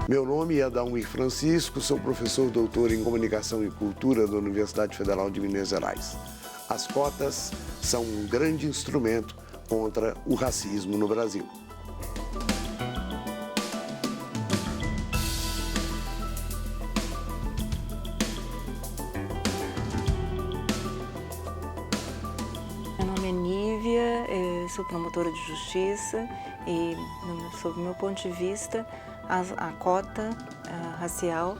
Meu nome é Adalmir Francisco, sou professor doutor em Comunicação e Cultura da Universidade Federal de Minas Gerais. As cotas são um grande instrumento contra o racismo no Brasil. Meu nome é Nívia, sou promotora de justiça e, sob o meu ponto de vista, a cota racial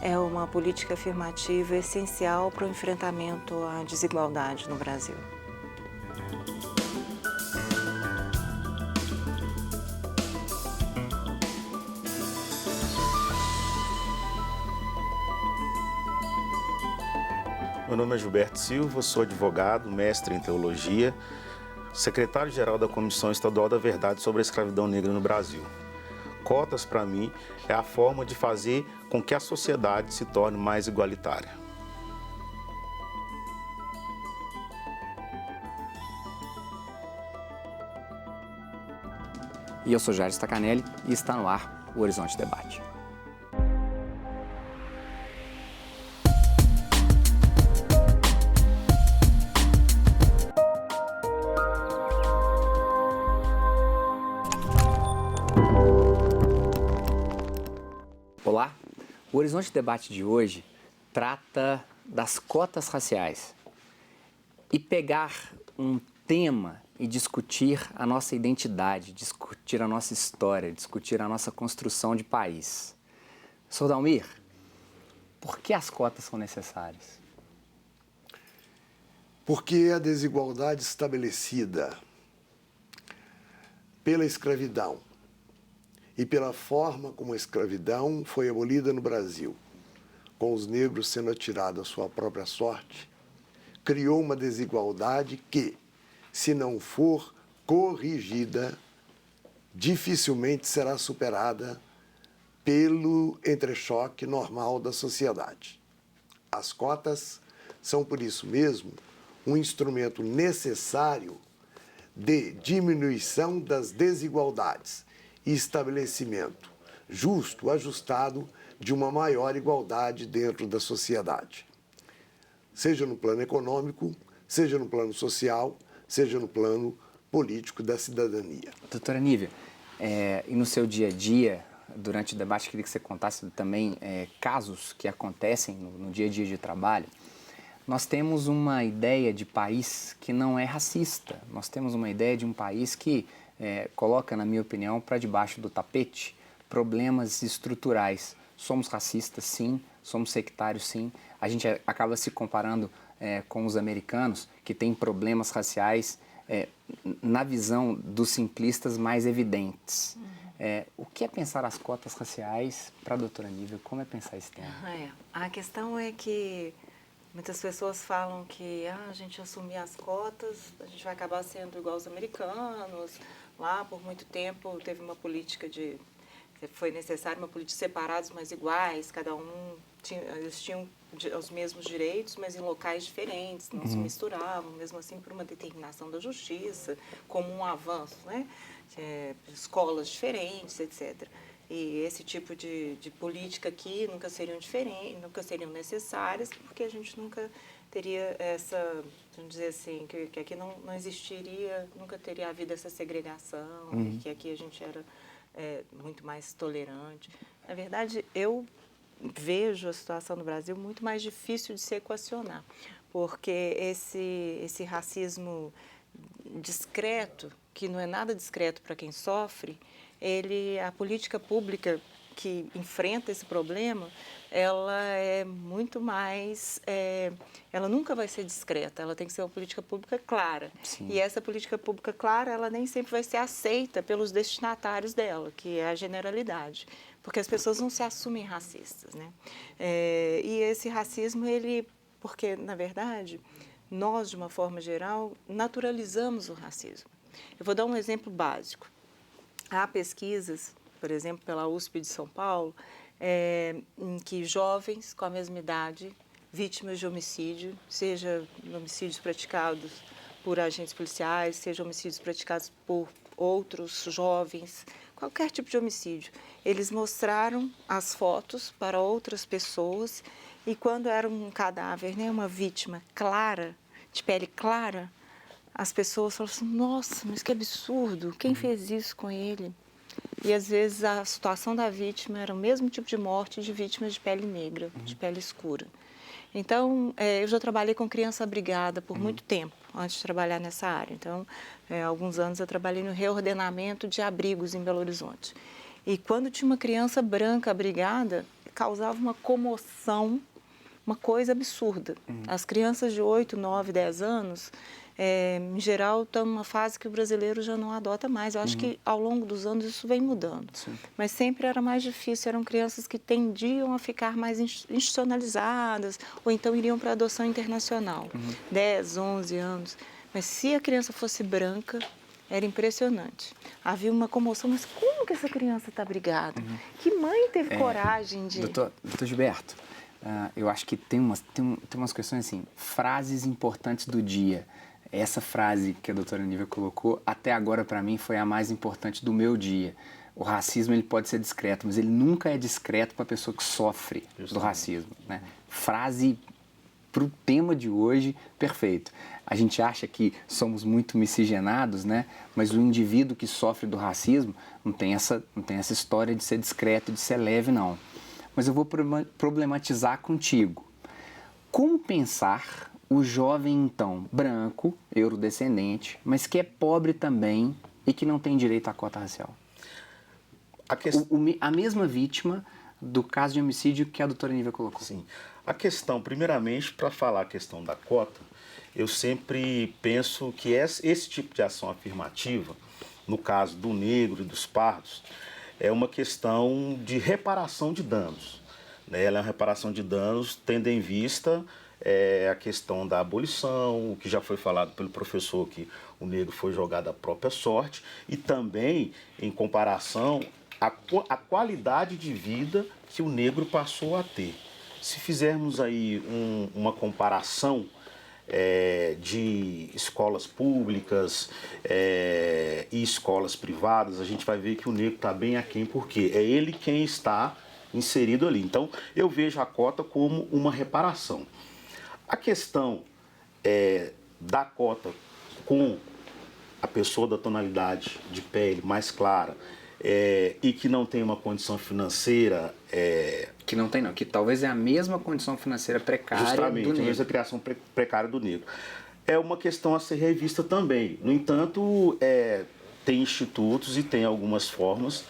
é uma política afirmativa essencial para o enfrentamento à desigualdade no Brasil. Meu nome é Gilberto Silva, sou advogado, mestre em teologia, secretário-geral da Comissão Estadual da Verdade sobre a Escravidão Negra no Brasil. Cotas, para mim, é a forma de fazer com que a sociedade se torne mais igualitária. E eu sou Jair Stacanelli e está no ar o Horizonte Debate. Olá, o Horizonte Debate de hoje trata das cotas raciais e pegar um tema e discutir a nossa identidade, discutir a nossa história, discutir a nossa construção de país. Sr. Dalmir, por que as cotas são necessárias? Porque a desigualdade estabelecida pela escravidão e pela forma como a escravidão foi abolida no Brasil, com os negros sendo atirados à sua própria sorte, criou uma desigualdade que, se não for corrigida, dificilmente será superada pelo entrechoque normal da sociedade. As cotas são, por isso mesmo, um instrumento necessário de diminuição das desigualdades e estabelecimento justo, ajustado, de uma maior igualdade dentro da sociedade. Seja no plano econômico, seja no plano social, seja no plano político da cidadania. Doutora Nívia, e no seu dia a dia, durante o debate, queria que você contasse também casos que acontecem no dia a dia de trabalho. Nós temos uma ideia de país que não é racista, nós temos uma ideia de um país que coloca, na minha opinião, para debaixo do tapete problemas estruturais. Somos racistas, sim, somos sectários, sim. A gente acaba se comparando com os americanos, que têm problemas raciais, na visão dos simplistas, mais evidentes. O que é pensar as cotas raciais para a doutora Nívia? Como é pensar esse tema? A questão é que muitas pessoas falam que a gente assumir as cotas, a gente vai acabar sendo igual aos americanos. Lá, por muito tempo, teve uma política foi necessária uma política de separados, mas iguais, cada um eles tinham os mesmos direitos, mas em locais diferentes, não se misturavam, mesmo assim por uma determinação da justiça, como um avanço, né? Escolas diferentes, etc. E esse tipo de política aqui nunca seriam diferentes, nunca seriam necessárias, porque a gente nunca teria essa, vamos dizer assim, que aqui não existiria, nunca teria havido essa segregação, que aqui a gente era muito mais tolerante. Na verdade, eu vejo a situação no Brasil muito mais difícil de se equacionar, porque esse racismo discreto, que não é nada discreto para quem sofre, a política pública que enfrenta esse problema, ela é muito mais, ela nunca vai ser discreta, ela tem que ser uma política pública clara. Sim. E essa política pública clara, ela nem sempre vai ser aceita pelos destinatários dela, que é a generalidade, porque as pessoas não se assumem racistas, né? E esse racismo, porque, na verdade, nós, de uma forma geral, naturalizamos o racismo. Eu vou dar um exemplo básico. Há pesquisas, por exemplo, pela USP de São Paulo, em que jovens com a mesma idade, vítimas de homicídio, seja homicídios praticados por agentes policiais, seja homicídios praticados por outros jovens, qualquer tipo de homicídio. Eles mostraram as fotos para outras pessoas e quando era um cadáver, né, uma vítima clara, de pele clara, as pessoas falavam assim, nossa, mas que absurdo, quem fez isso com ele? E às vezes a situação da vítima era o mesmo tipo de morte de vítimas de pele negra, de pele escura. Então, eu já trabalhei com criança abrigada por muito tempo, antes de trabalhar nessa área. Então, há alguns anos eu trabalhei no reordenamento de abrigos em Belo Horizonte. E quando tinha uma criança branca abrigada, causava uma comoção, uma coisa absurda. As crianças de 8, 9, 10 anos, em geral, estão numa fase que o brasileiro já não adota mais. Eu acho que ao longo dos anos isso vem mudando. Sim. Mas sempre era mais difícil, eram crianças que tendiam a ficar mais institucionalizadas ou então iriam para adoção internacional, 10, 11 anos. Mas se a criança fosse branca, era impressionante. Havia uma comoção, mas como que essa criança está brigada? Que mãe teve coragem de... Doutor Gilberto, eu acho que tem umas questões assim, frases importantes do dia. Essa frase que a doutora Nívia colocou, até agora para mim foi a mais importante do meu dia. O racismo ele pode ser discreto, mas ele nunca é discreto para a pessoa que sofre do racismo, né? Frase para o tema de hoje, perfeito. A gente acha que somos muito miscigenados, né? Mas o indivíduo que sofre do racismo não tem essa história de ser discreto, de ser leve, não. Mas eu vou problematizar contigo. Como pensar o jovem, então, branco, eurodescendente, mas que é pobre também e que não tem direito à cota racial? A mesma vítima do caso de homicídio que a doutora Nívia colocou. Sim. A questão, primeiramente, para falar a questão da cota, eu sempre penso que esse tipo de ação afirmativa, no caso do negro e dos pardos, é uma questão de reparação de danos. Né? Ela é uma reparação de danos tendo em vista a questão da abolição, o que já foi falado pelo professor, que o negro foi jogado à própria sorte, e também em comparação à qualidade de vida que o negro passou a ter. Se fizermos aí uma comparação de escolas públicas e escolas privadas, a gente vai ver que o negro está bem aquém, porque é ele quem está inserido ali. Então, eu vejo a cota como uma reparação. A questão da cota com a pessoa da tonalidade de pele mais clara e que não tem uma condição financeira... Que não tem não, que talvez é a mesma condição financeira precária justamente, do negro. a mesma criação precária do negro. É uma questão a ser revista também. No entanto, tem institutos e tem algumas formas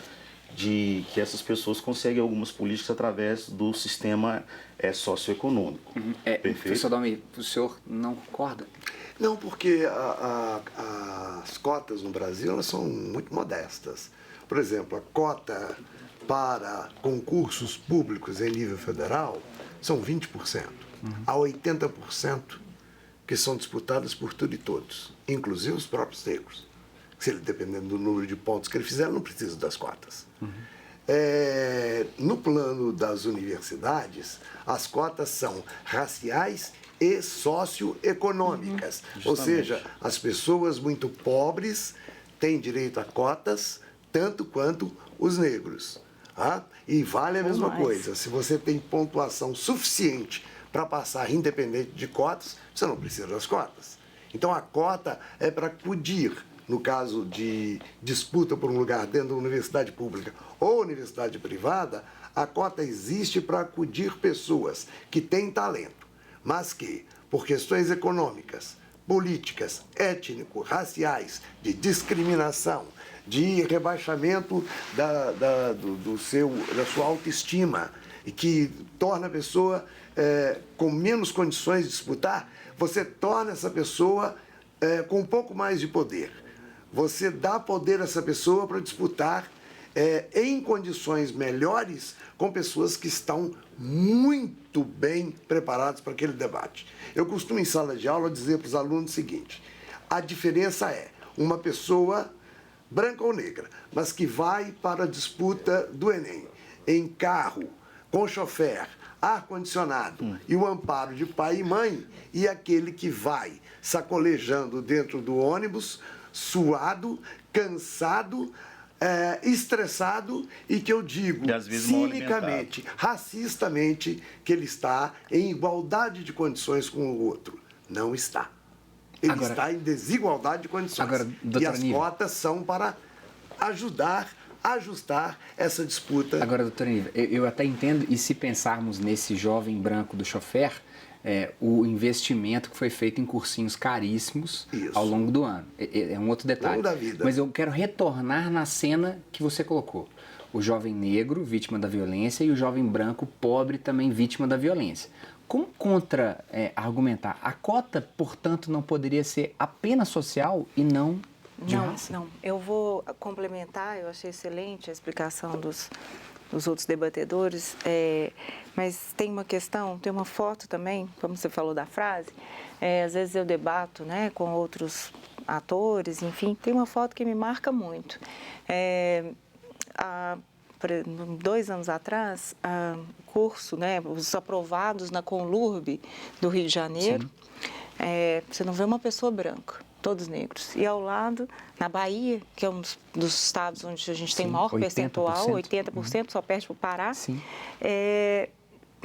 de que essas pessoas conseguem algumas políticas através do sistema socioeconômico. Professor Dalmi, o senhor não concorda? Não, porque as cotas no Brasil elas são muito modestas. Por exemplo, a cota para concursos públicos em nível federal são 20%. Há 80% que são disputadas por tudo e todos, inclusive os próprios negros. Se ele, dependendo do número de pontos que ele fizer, não precisa das cotas. No plano das universidades, as cotas são raciais e socioeconômicas. Ou seja, as pessoas muito pobres têm direito a cotas, tanto quanto os negros. Tá? E vale a mesma coisa. Se você tem pontuação suficiente para passar independente de cotas, você não precisa das cotas. Então, a cota é para acudir, no caso de disputa por um lugar dentro da universidade pública ou universidade privada, a cota existe para acudir pessoas que têm talento, mas que, por questões econômicas, políticas, étnico-raciais, de discriminação, de rebaixamento da sua autoestima, e que torna a pessoa com menos condições de disputar, você torna essa pessoa com um pouco mais de poder. Você dá poder a essa pessoa para disputar em condições melhores com pessoas que estão muito bem preparadas para aquele debate. Eu costumo, em sala de aula, dizer para os alunos o seguinte: a diferença é uma pessoa branca ou negra, mas que vai para a disputa do Enem em carro, com chofer, ar-condicionado e o amparo de pai e mãe, e aquele que vai sacolejando dentro do ônibus, suado, cansado, estressado e que eu digo E às vezes mal cinicamente, racistamente, que ele está em igualdade de condições com o outro. Não está. Ele está em desigualdade de condições. Agora, e as Aníbal, cotas são para ajustar essa disputa. Agora, doutora Aníbal, eu até entendo, e se pensarmos nesse jovem branco do chofer, o investimento que foi feito em cursinhos caríssimos ao longo do ano. É um outro detalhe. Ao longo da vida. Mas eu quero retornar na cena que você colocou. O jovem negro, vítima da violência, e o jovem branco, pobre, também vítima da violência. Como contra-argumentar? A cota, portanto, não poderia ser apenas social e não de raça? Não. Eu vou complementar, eu achei excelente a explicação dos outros debatedores, mas tem uma questão, tem uma foto também, como você falou da frase, às vezes eu debato, né, com outros atores, enfim, tem uma foto que me marca muito. 2 anos atrás, curso, né, os aprovados na Conlurb do Rio de Janeiro, você não vê uma pessoa branca, todos negros. E ao lado, na Bahia, que é um dos estados onde a gente tem maior 80%. Percentual, 80%, só perde para o Pará,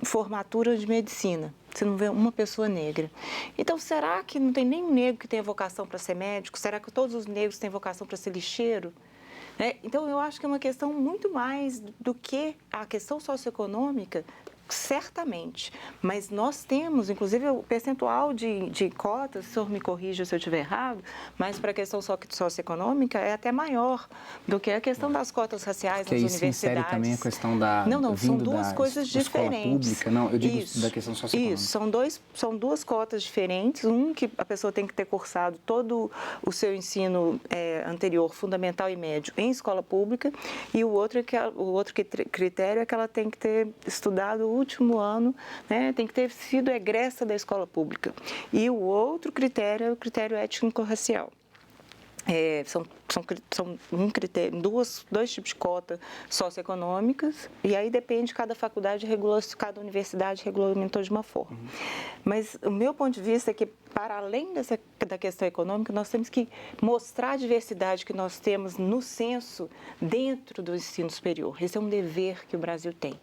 formatura de medicina. Você não vê uma pessoa negra. Então, será que não tem nenhum negro que tenha vocação para ser médico? Será que todos os negros têm vocação para ser lixeiro? Então, eu acho que é uma questão muito mais do que a questão socioeconômica, certamente. Mas nós temos, inclusive, o percentual de cotas, o senhor me corrija se eu estiver errado, mas para a questão socioeconômica é até maior do que a questão das cotas raciais nas universidades. Que isso insere também a questão da são duas coisas diferentes. Pública. Não, eu digo da questão socioeconômica. Isso, são duas cotas diferentes. Que a pessoa tem que ter cursado todo o seu ensino anterior, fundamental e médio, em escola pública, e o outro critério é que ela tem que ter estudado o último ano, né, tem que ter sido egressa da escola pública. E o outro critério é o critério étnico-racial. São dois tipos de cota socioeconômicas, e aí depende, cada faculdade, cada universidade regulamentou de uma forma. Mas o meu ponto de vista é que, para além da questão econômica, nós temos que mostrar a diversidade que nós temos no censo dentro do ensino superior. Esse é um dever que o Brasil tem.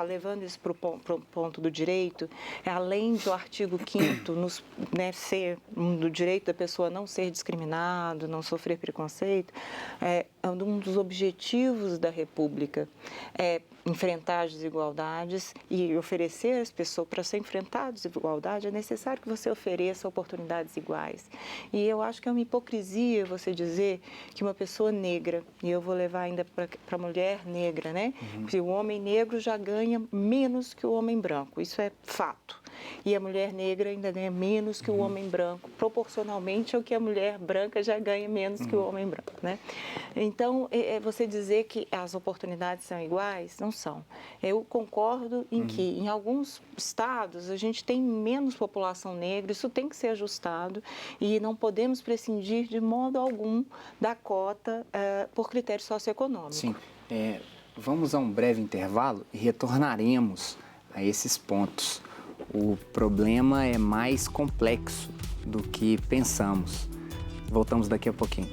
Levando isso para o ponto do direito, além do artigo 5º ser do direito da pessoa não ser discriminado, não sofrer preconceito, um dos objetivos da República é enfrentar as desigualdades e oferecer às pessoas, para se enfrentar a desigualdade, é necessário que você ofereça oportunidades iguais. E eu acho que é uma hipocrisia você dizer que uma pessoa negra, e eu vou levar ainda para a mulher negra, né? Que o homem negro já ganha menos que o homem branco, isso é fato. E a mulher negra ainda ganha menos que o homem branco, proporcionalmente ao que a mulher branca já ganha menos que o homem branco, né? Então, você dizer que as oportunidades são iguais, não são. Eu concordo em que, em alguns estados, a gente tem menos população negra, isso tem que ser ajustado e não podemos prescindir de modo algum da cota por critério socioeconômico. Sim. Vamos a um breve intervalo e retornaremos a esses pontos. O problema é mais complexo do que pensamos. Voltamos daqui a pouquinho.